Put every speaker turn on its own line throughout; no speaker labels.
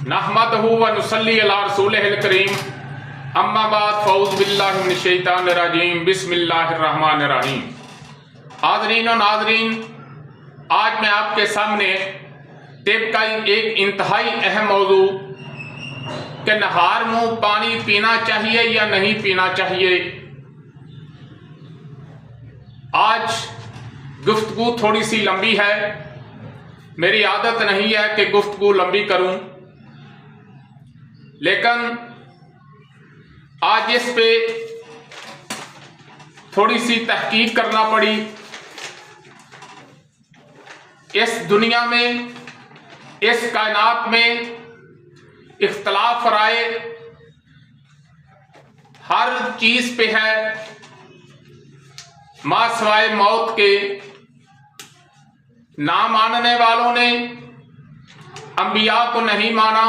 नहमदहु व नुसल्ली अला रसूलिहिल करीम अम्मा बाद फ़ऊज़ु बिल्लाहि मिनश शैतानिर रजीम बिस्मिल्लाहिर रहमानिर रहीम। हाज़रीन और नाज़रीन, आज मैं आपके सामने तिब का एक इंतहाई अहम मौजू कि नहार मुँह पानी पीना चाहिए या नहीं पीना चाहिए। आज गुफ्तगू थोड़ी सी लंबी है। मेरी आदत नहीं है कि गुफ्तगू लंबी करूं, लेकिन आज इस पे थोड़ी सी तहकीक करना पड़ी। इस दुनिया में, इस कायनात में इख्तलाफ राय हर चीज पे है। मां सिवाय मौत के ना मानने वालों ने अंबिया को नहीं माना,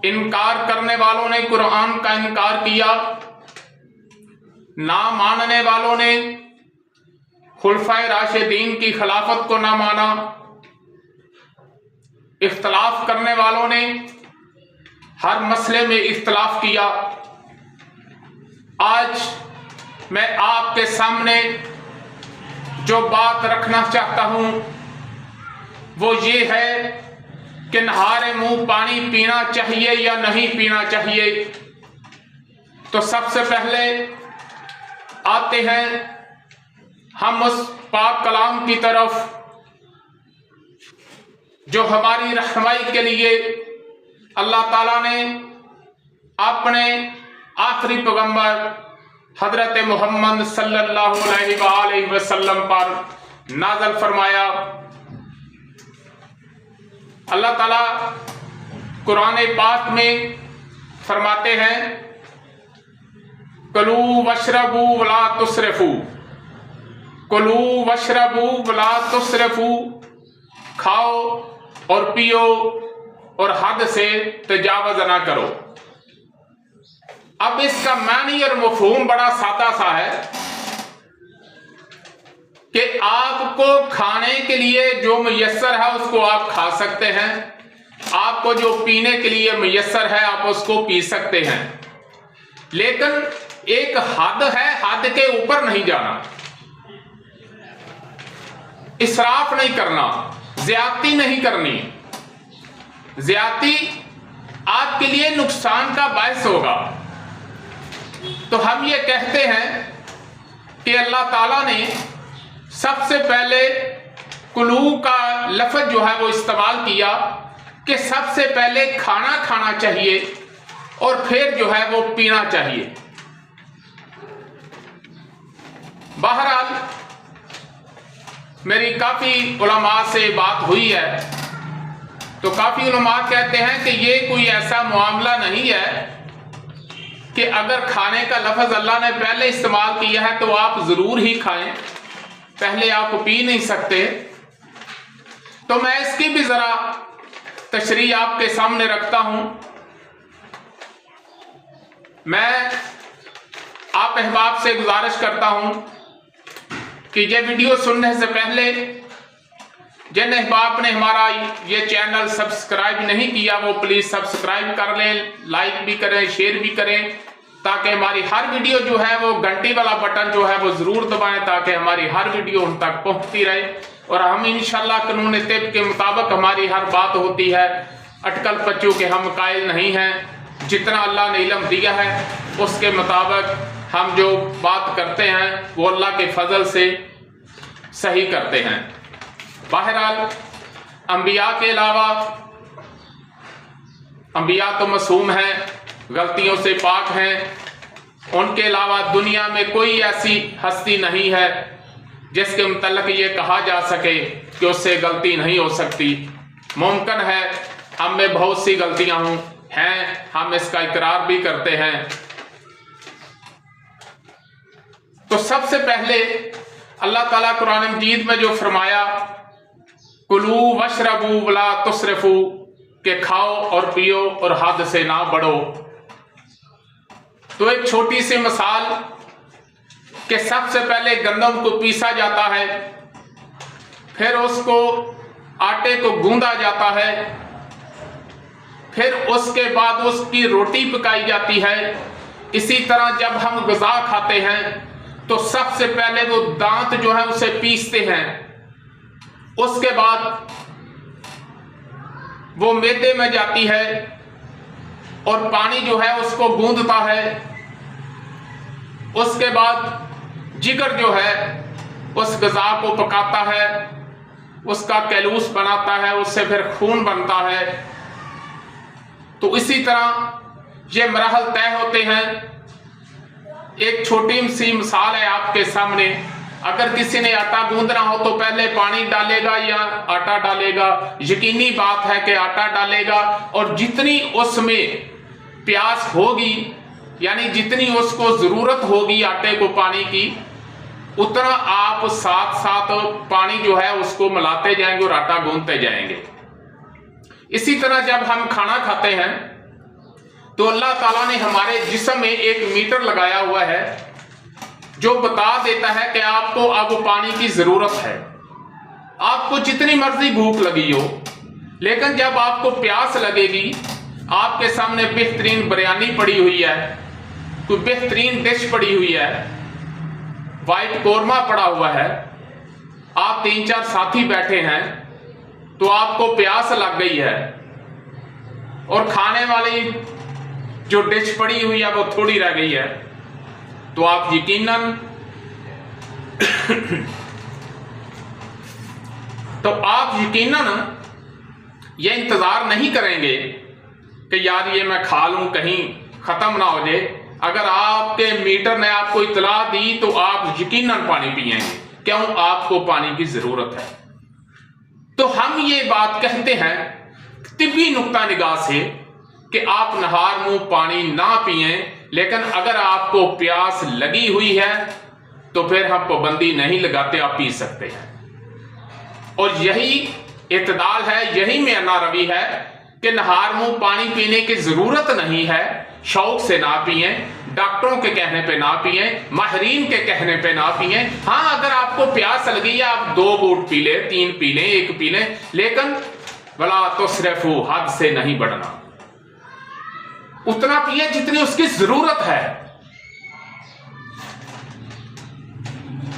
इनकार करने वालों ने कुरान का इनकार किया, ना मानने वालों ने खुलफाए राशिदीन की खिलाफत को ना माना, इख्तलाफ करने वालों ने हर मसले में इख्तलाफ किया। आज मैं आपके सामने जो बात रखना चाहता हूं वो ये है कि नहारे मुंह पानी पीना चाहिए या नहीं पीना चाहिए। तो सबसे पहले आते हैं हम उस पाक कलाम की तरफ जो हमारी रहनुमाई के लिए अल्लाह ताला ने अपने आखिरी पैगंबर हजरत मोहम्मद सल्लल्लाहु अलैहि वसल्लम पर नाज़िल फरमाया। अल्लाह ताला कुरान पाक में फरमाते हैं, कुलू वशरबू वला तुसरफू, कुलू वशरबू वला तुसरफू, खाओ और पियो और हद से तजावज ना करो। अब इसका मानी और मफहूम बड़ा सादा सा है कि आपको खाने के लिए जो मुयस्सर है उसको आप खा सकते हैं, आपको जो पीने के लिए मुयस्सर है आप उसको पी सकते हैं, लेकिन एक हद है, हद के ऊपर नहीं जाना, इसराफ नहीं करना, ज्यादती नहीं करनी। ज्यादती आपके लिए नुकसान का बायस होगा। तो हम ये कहते हैं कि अल्लाह ताला ने सबसे पहले कुलू का लफ्ज जो है वो इस्तेमाल किया कि सबसे पहले खाना खाना चाहिए और फिर जो है वो पीना चाहिए। बहरहाल मेरी काफी उलमा से बात हुई है, तो काफी उलमा कहते हैं कि ये कोई ऐसा मामला नहीं है कि अगर खाने का लफ्ज अल्लाह ने पहले इस्तेमाल किया है तो आप जरूर ही खाएं, पहले आप पी नहीं सकते। तो मैं इसकी भी जरा तशरीह आपके सामने रखता हूं। मैं आप अहबाब से गुजारिश करता हूं कि ये वीडियो सुनने से पहले जिन अहबाब ने हमारा ये चैनल सब्सक्राइब नहीं किया वो प्लीज सब्सक्राइब कर लें, लाइक भी करें, शेयर भी करें, ताकि हमारी हर वीडियो जो है वो घंटी वाला बटन जो है वो जरूर दबाएं, ताकि हमारी हर वीडियो उन तक पहुंचती रहे और हम इंशाल्लाह कानून तिब के मुताबिक हमारी हर बात होती है। अटकल पच्चू के हम कायल नहीं हैं। जितना अल्लाह ने इल्म दिया है उसके मुताबिक हम जो बात करते हैं वो अल्लाह के फजल से सही करते हैं। बहरहाल अंबिया के अलावा, अंबिया तो मासूम हैं, गलतियों से पाक हैं, उनके अलावा दुनिया में कोई ऐसी हस्ती नहीं है जिसके मुतल्लिक ये कहा जा सके कि उससे गलती नहीं हो सकती। मुमकिन है हम में बहुत सी गलतियां हैं, हम इसका इकरार भी करते हैं। तो सबसे पहले अल्लाह ताला कुरान मजीद में जो फरमाया कुलू वशरबू वला तुसरफू, के खाओ और पियो और हद से ना बढ़ो। तो एक छोटी सी मिसाल कि सबसे पहले गंदम को पीसा जाता है, फिर उसको आटे को गूंदा जाता है, फिर उसके बाद उसकी रोटी पकाई जाती है। इसी तरह जब हम ग़िज़ा खाते हैं तो सबसे पहले वो दांत जो है उसे पीसते हैं, उसके बाद वो मैदे में जाती है और पानी जो है उसको गूंदता है। उसके बाद जिगर जो है उस ग़िज़ा को पकाता है, उसका कैलूस बनाता है, उससे फिर खून बनता है। तो इसी तरह ये मराहल तय होते हैं। एक छोटी सी मिसाल है आपके सामने। अगर किसी ने आटा गूंदना हो तो पहले पानी डालेगा या आटा डालेगा? यकीनी बात है कि आटा डालेगा, और जितनी उसमें प्यास होगी, यानी जितनी उसको जरूरत होगी आटे को पानी की, उतना आप साथ साथ पानी जो है उसको मिलाते जाएंगे और आटा गूंदते जाएंगे। इसी तरह जब हम खाना खाते हैं तो अल्लाह ताला ने हमारे जिस्म में एक मीटर लगाया हुआ है जो बता देता है कि आपको अब पानी की जरूरत है। आपको जितनी मर्जी भूख लगी हो, लेकिन जब आपको प्यास लगेगी, आपके सामने बेहतरीन बिरयानी पड़ी हुई है, कोई बेहतरीन डिश पड़ी हुई है, वाइट कोरमा पड़ा हुआ है, आप 3-4 साथी बैठे हैं, तो आपको प्यास लग गई है और खाने वाली जो डिश पड़ी हुई है वो थोड़ी रह गई है, तो आप यकीनन ये इंतजार नहीं करेंगे कि यार ये मैं खा लूं कहीं खत्म ना हो जाए। अगर आपके मीटर ने आपको इतला दी तो आप यकीनन पानी पिएंगे। क्यों? आपको पानी की जरूरत है। तो हम ये बात कहते हैं तिब्बी नुक्ता निगाह से कि आप नहार मुंह पानी ना पिएं, लेकिन अगर आपको प्यास लगी हुई है तो फिर हम पाबंदी नहीं लगाते, आप पी सकते हैं। और यही इत्दाल है, यही मियाना रवि है कि नहार मुंह पानी पीने की जरूरत नहीं है, शौक से ना पिएं, डॉक्टरों के कहने पे ना पिएं, माहिरीन के कहने पे ना पिएं। हाँ, अगर आपको प्यास लगी है आप 2 घूंट पी ले, 3 पी ले, 1 पी ले, लेकिन वला तुस्रिफू, हद से नहीं बढ़ना। उतना पिए जितनी उसकी जरूरत है।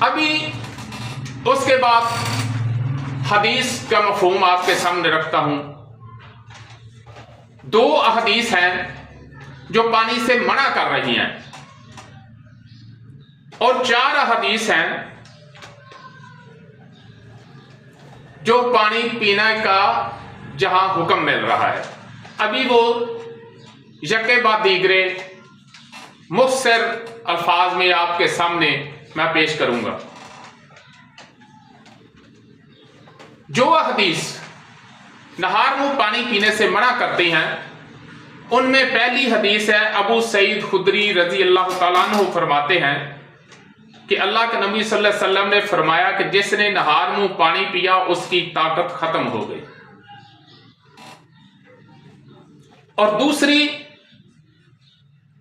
अभी उसके बाद हदीस का मफहूम आपके सामने रखता हूं। 2 हदीस हैं जो पानी से मना कर रही हैं और 4 हदीस हैं जो पानी पीने का जहां हुक्म मिल रहा है। अभी वो यके बाद दीगरे मुख्तसर अल्फाज में आपके सामने मैं पेश करूंगा। जो हदीस नहार मुंह पानी पीने से मना करती हैं, उनमें पहली हदीस है अबू सईद खुदरी रजी अल्लाह तआला अन्हु फरमाते हैं कि अल्लाह के नबी सल्लल्लाहु अलैहि वसल्लम ने फरमाया कि जिसने नहार मुंह पानी पिया उसकी ताकत खत्म हो गई। और दूसरी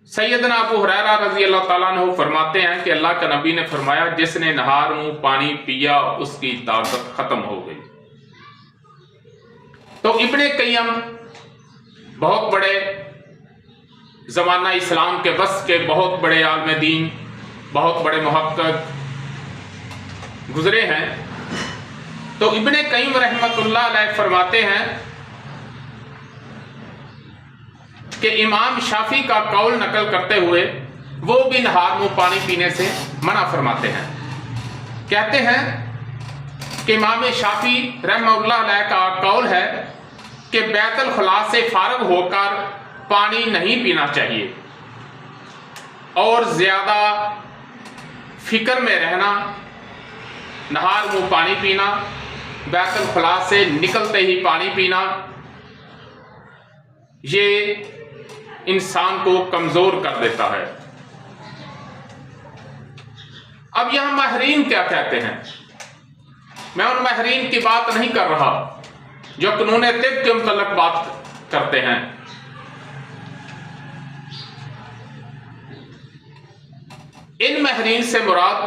सैयदना अबू हुरैरा रजी अल्लाह तआला अन्हु फरमाते हैं कि अल्लाह के नबी ने फरमाया जिसने नहार मुंह पानी पिया उसकी ताकत खत्म हो गई। तो इब्ने कय्यम बहुत बड़े जमाना इस्लाम के वस्त के बहुत बड़े आलिम दीन, बहुत बड़े मुहक्किक गुजरे हैं। तो इब्ने कय्यम रहमतुल्लाह अलैह फरमाते हैं कि इमाम शाफी का कौल नकल करते हुए वो भी नहार मुंह पानी पीने से मना फरमाते हैं। कहते हैं कि इमाम शाफी रहमतुल्लाह अलैह का कौल है कि बैतुल खुला से फारग होकर पानी नहीं पीना चाहिए और ज्यादा फिक्र में रहना, नहार मुंह पानी पीना, बैतुल खुला से निकलते ही पानी पीना, ये इंसान को कमजोर कर देता है। अब यहां माहिरीन क्या कहते हैं? मैं उन माहिरीन की बात नहीं कर रहा जो कानून तिब के मुतल्लिक बात करते हैं। इन माहिरीन से मुराद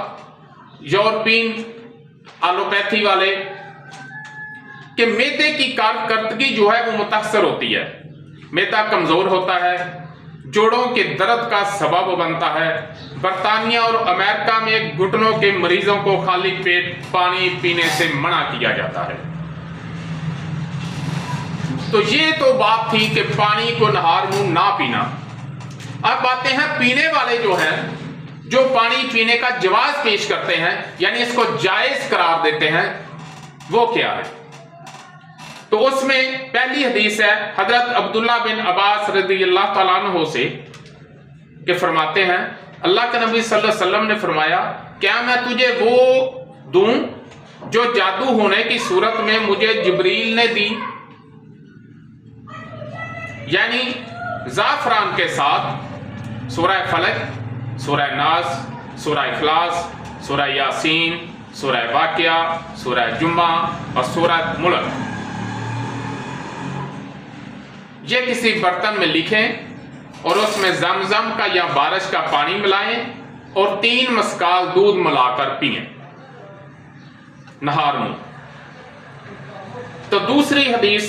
यूरोपियन एलोपैथी वाले कि मैदे की कारकर्दगी जो है वो मुतासर होती है। मैदा कमजोर होता है, जोड़ों के दर्द का सबब बनता है। बरतानिया और अमेरिका में घुटनों के मरीजों को खाली पेट पानी पीने से मना किया जाता है। तो ये तो बात थी कि पानी को नहार मुंह ना पीना। अब आते हैं पीने वाले जो हैं, जो पानी पीने का जवाज पेश करते हैं, यानी इसको जायज करार देते हैं, वो क्या है? तो उसमें पहली हदीस है हजरत अब्दुल्ला बिन अब्बास रज़ियल्लाहु ताला अन्हु से, कि फरमाते हैं अल्लाह के नबी सल्लल्लाहु अलैहि वसल्लम ने फरमाया, क्या मैं तुझे वो दूं जो जादू होने की सूरत में मुझे जिब्रील ने दी? यानी जाफरान के साथ सूरह फलक, सूरह नास, सूरह इखलास, सूरह यासीन, सूरह वाक़िया, सूरह जुम्मा और सूरह मुल्क, ये किसी बर्तन में लिखें और उसमें जमजम का या बारिश का पानी मिलाएं और 3 मस्काल दूध मिलाकर पिएं नहार मुंह। तो दूसरी हदीस,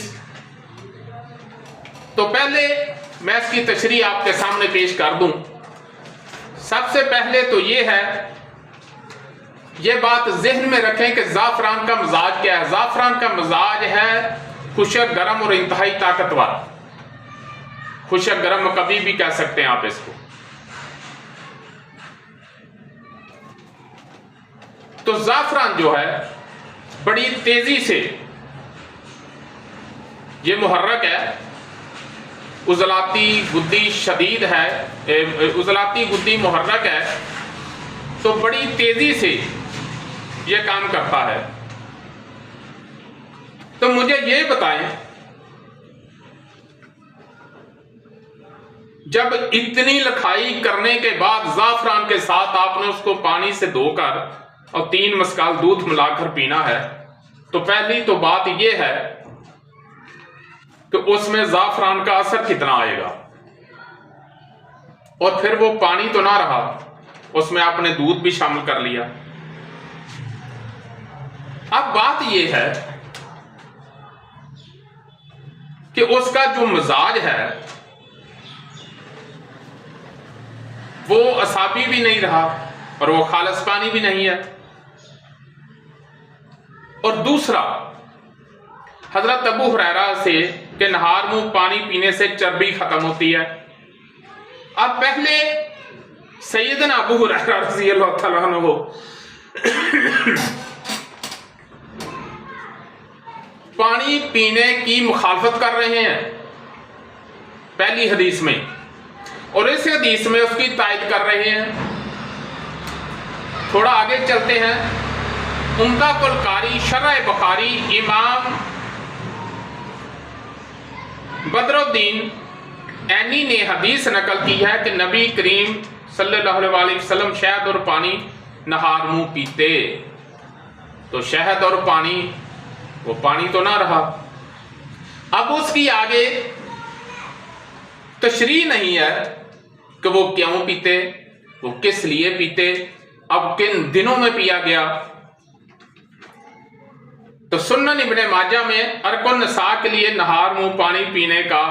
तो पहले मैं इसकी तशरीह आपके सामने पेश कर दूं। सबसे पहले तो ये है, ये बात जहन में रखें कि जाफरान का मिजाज क्या है। जाफरान का मिजाज है खुशक, गर्म और इंतहाई ताकतवर। खुशक गर्म कभी भी कह सकते हैं आप इसको। तो जाफरान जो है बड़ी तेजी से ये मुहर्रक है, उजलाती गुद्दी शदीद है, उजलाती गुद्दी मुहर्रक है, तो बड़ी तेजी से ये काम करता है। तो मुझे ये बताएं, जब इतनी लखाई करने के बाद जाफरान के साथ आपने उसको पानी से धोकर और 3 मस्काल दूध मिलाकर पीना है, तो पहली तो बात यह है कि उसमें जाफरान का असर कितना आएगा। और फिर वो पानी तो ना रहा, उसमें आपने दूध भी शामिल कर लिया। अब बात यह है कि उसका जो मिजाज है वो असाबी भी नहीं रहा और वो खालिस पानी भी नहीं है। और दूसरा, हजरत अबू हुरैरा से कि नहार मुंह पानी पीने से चर्बी खत्म होती है। अब पहले सैयदना अबू हुरैरा रज़ियल्लाहु ताला अन्हु पानी पीने की मुखालफत कर रहे हैं पहली हदीस में, और इस हदीस में उसकी तायद कर रहे हैं। थोड़ा आगे चलते हैं। उम्दा कुल कारी शरह बुखारी इमाम बदरुद्दीन ऐनी ने हदीस नकल की है कि नबी करीम सल्लल्लाहु अलैहि वसल्लम शहद और पानी नहार मुंह पीते। तो शहद और पानी, वो पानी तो ना रहा। अब उसकी आगे तशरीह नहीं है कि वो क्यों पीते, वो किस लिए पीते, अब किन दिनों में पिया गया। तो सुन्नन इब्ने माजा में अरकुन नसा के लिए नहार मुंह पानी पीने का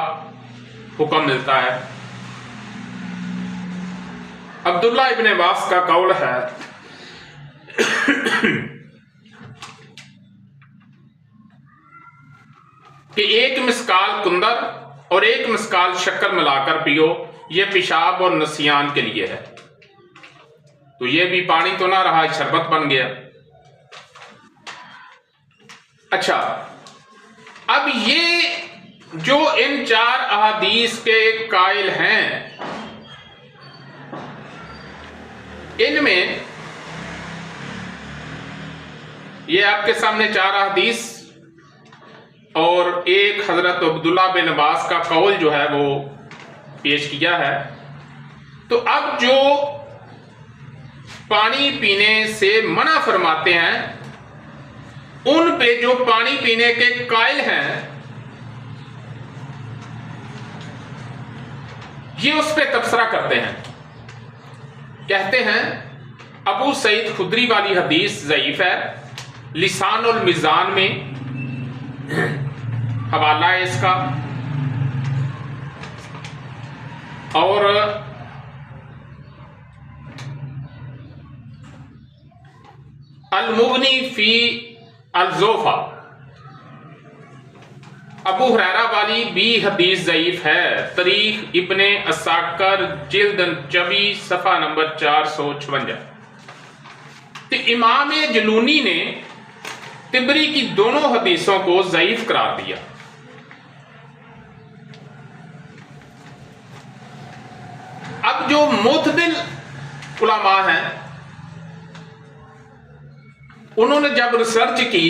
हुक्म मिलता है। अब्दुल्ला इब्ने अब्बास का कौल है कि 1 मिस्काल कुंदर और 1 मिस्काल शक्कर मिलाकर पियो, यह पेशाब और नसियान के लिए है। तो यह भी पानी तो ना रहा, शरबत बन गया। अच्छा, अब ये जो इन 4 अहादीस के कायल हैं, इनमें ये आपके सामने 4 अहादीस और एक हजरत अब्दुल्ला बिन अब्बास का कौल जो है वो पेश किया है। तो अब जो पानी पीने से मना फरमाते हैं, उन पे जो पानी पीने के कायल हैं, ये उस पे तबसरा करते हैं। कहते हैं अबू सईद खुदरी वाली हदीस ज़ईफ है, लिसानुल मिज़ान में हवाला है इसका। और अल-मुग़नी फी अल-ज़ोफ़ा अबू हुरैरा वाली भी हदीस ज़ईफ है। तारीख इब्ने असाकर जिल्द 24 सफ़ा नंबर 456। तो इमाम जलूनी ने तिबरी की दोनों हदीसों को ज़ईफ करार दिया। अब जो मुतदिल उलमा हैं उन्होंने जब रिसर्च की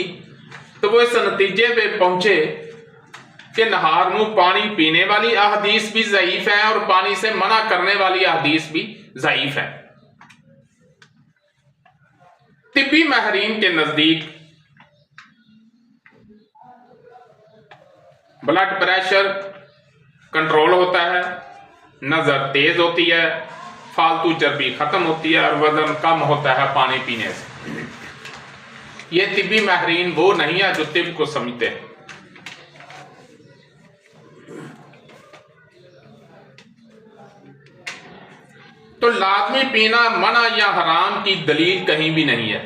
तो वो इस नतीजे पे पहुंचे कि नहार मुंह पानी पीने वाली अहदीस भी ज़ईफ है और पानी से मना करने वाली अहदीस भी ज़ईफ है। तिब्बी माहिरीन के नजदीक ब्लड प्रेशर कंट्रोल होता है, नजर तेज होती है, फालतू चर्बी खत्म होती है और वजन कम होता है पानी पीने से। ये तिब्बी माहिरीन वो नहीं है जो तिब को समझते हैं। तो लाजमी पीना मना या हराम की दलील कहीं भी नहीं है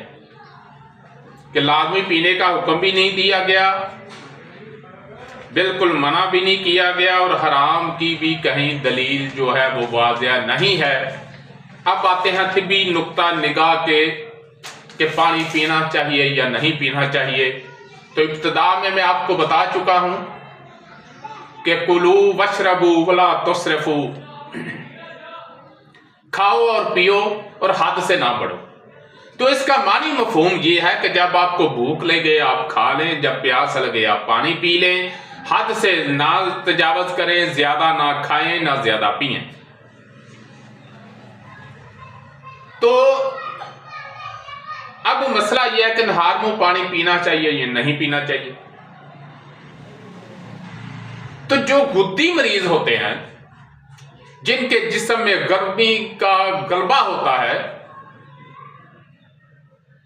कि लाजमी पीने का हुक्म भी नहीं दिया गया, बिल्कुल मना भी नहीं किया गया और हराम की भी कहीं दलील जो है वो वाज़िह नहीं है। अब आते हैं तिब्बी नुक्ता निगाह के कि पानी पीना चाहिए या नहीं पीना चाहिए। तो इब्तिदा में मैं आपको बता चुका हूं कि कुलू वशरबू वला तुसरफू, खाओ और पियो और हद से ना बढ़ो। तो इसका मानी मफहूम ये है कि जब आपको भूख लगे आप खा लें, जब प्यास लगे आप पानी पी लें, हद से ना तजावज करें, ज्यादा ना खाएं ना ज्यादा पिएं। तो अब मसला यह है कि नहार मुंह पानी पीना चाहिए या नहीं पीना चाहिए। तो जो गुद्दी मरीज होते हैं जिनके जिस्म में गर्मी का गलबा होता है,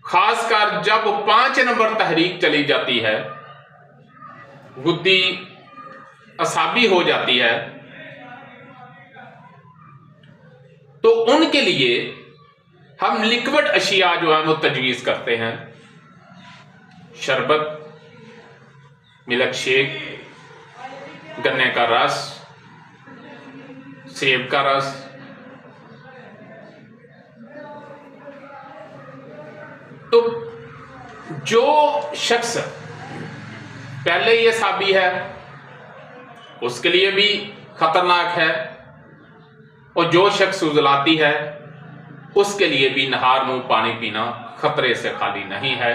खासकर जब 5 नंबर तहरीक चली जाती है, गुद्दी असाबी हो जाती है, तो उनके लिए हम लिक्विड अशिया जो है वो तजवीज करते हैं। शरबत, मिल्क शेक, गन्ने का रस, सेब का रस। तो जो शख्स पहले ये साबी है उसके लिए भी खतरनाक है और जो शख्स उजलाती है उसके लिए भी नहार मुंह पानी पीना खतरे से खाली नहीं है।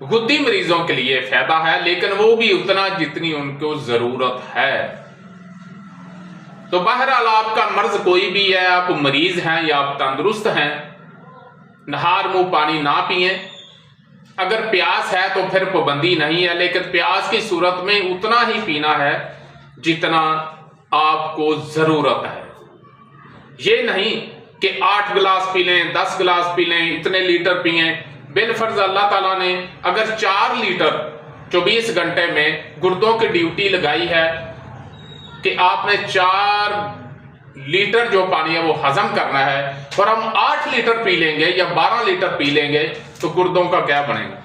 गुद्दी मरीजों के लिए फायदा है लेकिन वो भी उतना जितनी उनको जरूरत है। तो बहरहाल आपका मर्ज कोई भी है, आप मरीज हैं या आप तंदुरुस्त हैं, नहार मुंह पानी ना पिए। अगर प्यास है तो फिर पाबंदी नहीं है, लेकिन प्यास की सूरत में उतना ही पीना है जितना आपको जरूरत है। ये नहीं कि 8 गिलास पी लें, 10 गिलास पी लें, इतने लीटर पिए। बिलफर्ज अल्लाह ताला ने अगर 4 लीटर 24 घंटे में गुर्दों की ड्यूटी लगाई है कि आपने 4 लीटर जो पानी है वो हजम करना है और हम 8 लीटर पी लेंगे या 12 लीटर पी लेंगे तो गुर्दों का क्या बनेगा।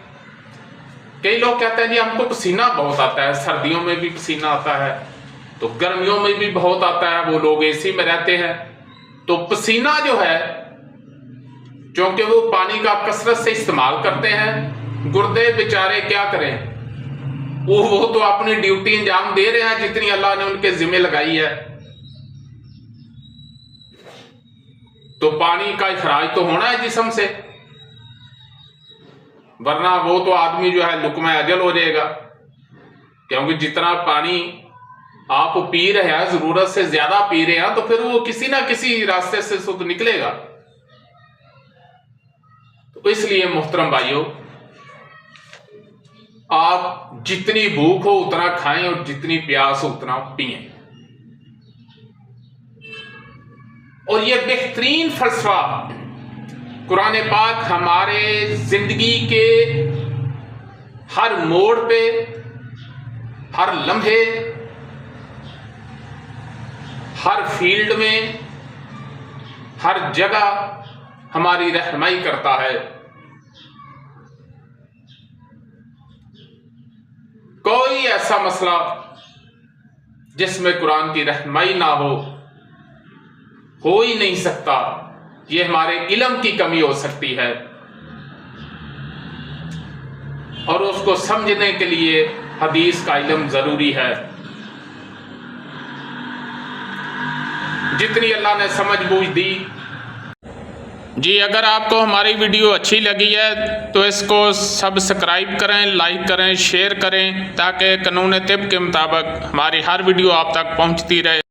कई लोग कहते हैं जी हमको पसीना बहुत आता है, सर्दियों में भी पसीना आता है तो गर्मियों में भी बहुत आता है, वो लोग एसी में रहते हैं। तो पसीना जो है क्योंकि वो पानी का कसरत से इस्तेमाल करते हैं, गुर्दे बेचारे क्या करें, वो तो अपनी ड्यूटी अंजाम दे रहे हैं जितनी अल्लाह ने उनके जिम्मे लगाई है। तो पानी का इखराज तो होना है जिस्म से, वरना वो तो आदमी जो है लुकमा अजल हो जाएगा। क्योंकि जितना पानी आप पी रहे हैं, जरूरत से ज्यादा पी रहे हैं, तो फिर वो किसी ना किसी रास्ते से तो निकलेगा। तो इसलिए मोहतरम भाइयों, आप जितनी भूख हो उतना खाएं और जितनी प्यास हो उतना पिएं। और यह बेहतरीन फलसफा कुरान पाक हमारे जिंदगी के हर मोड़ पे, हर लम्हे हर फील्ड में, हर जगह हमारी रहनुमाई करता है। कोई ऐसा मसला जिसमें कुरान की रहनुमाई ना हो ही नहीं सकता। ये हमारे इल्म की कमी हो सकती है और उसको समझने के लिए हदीस का इल्म जरूरी है। जितनी अल्लाह ने समझ बूझ दी। जी, अगर आपको हमारी वीडियो अच्छी लगी है तो इसको सब्सक्राइब करें, लाइक करें, शेयर करें, ताकि कानून तिब के मुताबिक हमारी हर वीडियो आप तक पहुंचती रहे।